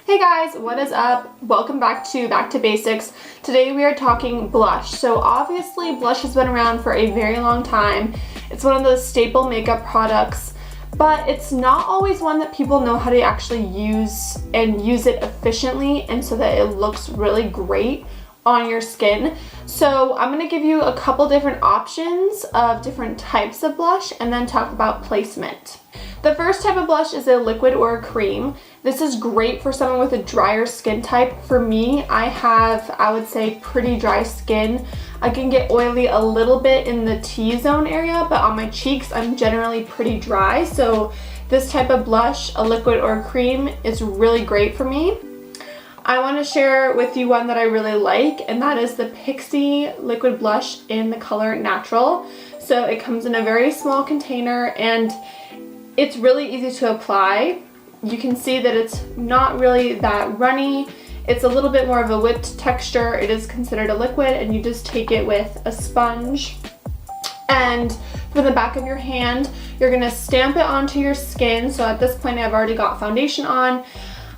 Hey guys, what is up? Welcome back to Basics. Today we are talking blush. So obviously blush has been around for a very long time. It's one of those staple makeup products, but it's not always one that people know how to actually use and use it efficiently and so that it looks really great on your skin. So I'm going to give you a couple different options of different types of blush and then talk about placement. The first type of blush is a liquid or a cream. This is great for someone with a drier skin type. For me, I have, I would say, pretty dry skin. I can get oily a little bit in the T-zone area, but on my cheeks, I'm generally pretty dry. So this type of blush, a liquid or a cream, is really great for me. I want to share with you one that I really like, and that is the Pixie liquid blush in the color Natural. So it comes in a very small container and it's really easy to apply. You can see that it's not really that runny. It's a little bit more of a whipped texture. It is considered a liquid, and you just take it with a sponge. And from the back of your hand, you're gonna stamp it onto your skin. So at this point, I've already got foundation on.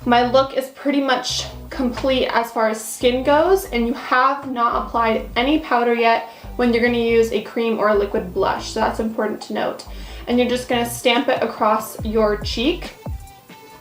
My look is pretty much complete as far as skin goes, and you have not applied any powder yet when you're gonna use a cream or a liquid blush. So that's important to note. And you're just gonna stamp it across your cheek.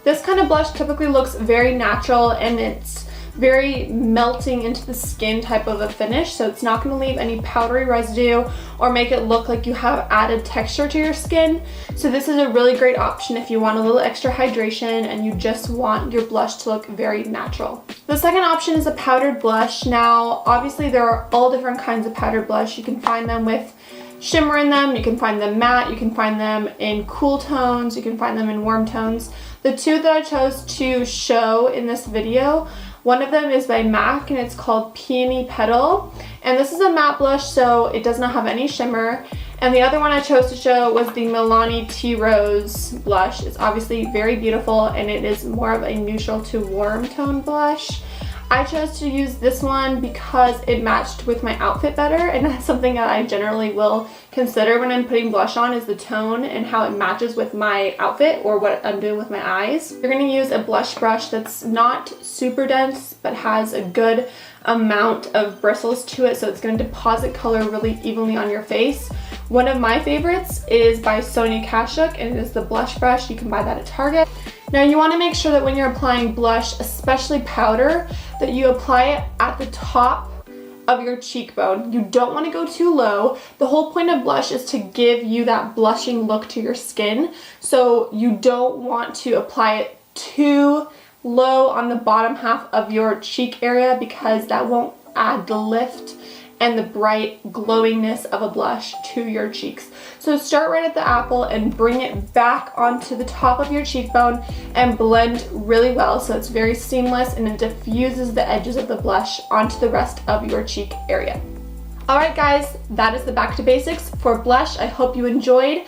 This kind of blush typically looks very natural and it's very melting into the skin type of a finish, so it's not going to leave any powdery residue or make it look like you have added texture to your skin. So this is a really great option if you want a little extra hydration and you just want your blush to look very natural. The second option is a powdered blush. Now obviously there are all different kinds of powdered blush. You can find them with shimmer in them, you can find them matte, you can find them in cool tones, you can find them in warm tones. The two that I chose to show in this video, one of them is by MAC and it's called Peony Petal, and this is a matte blush, so it does not have any shimmer. And the other one I chose to show was the Milani Tea Rose blush. It's obviously very beautiful and it is more of a neutral to warm tone blush. I chose to use this one because it matched with my outfit better, and that's something that I generally will consider when I'm putting blush on, is the tone and how it matches with my outfit or what I'm doing with my eyes. You're going to use a blush brush that's not super dense but has a good amount of bristles to it, so it's going to deposit color really evenly on your face. One of my favorites is by Sonia Kashuk, and it is the blush brush. You can buy that at Target. Now you want to make sure that when you're applying blush, especially powder, that you apply it at the top of your cheekbone. You don't want to go too low. The whole point of blush is to give you that blushing look to your skin. So you don't want to apply it too low on the bottom half of your cheek area, because that won't add the lift and the bright glowingness of a blush to your cheeks. So start right at the apple and bring it back onto the top of your cheekbone and blend really well so it's very seamless and it diffuses the edges of the blush onto the rest of your cheek area. Alright guys, that is the Back to Basics for blush. I hope you enjoyed.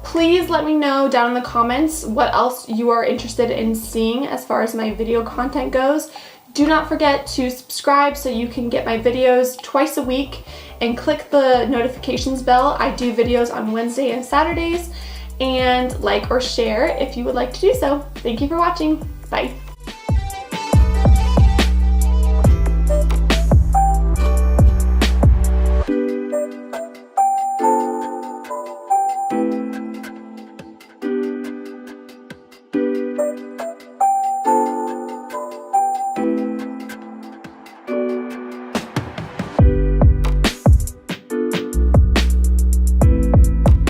Please let me know down in the comments what else you are interested in seeing as far as my video content goes. Do not forget to subscribe so you can get my videos twice a week, and click the notifications bell. I do videos on Wednesday and Saturdays, and like or share if you would like to do so. Thank you for watching. Bye.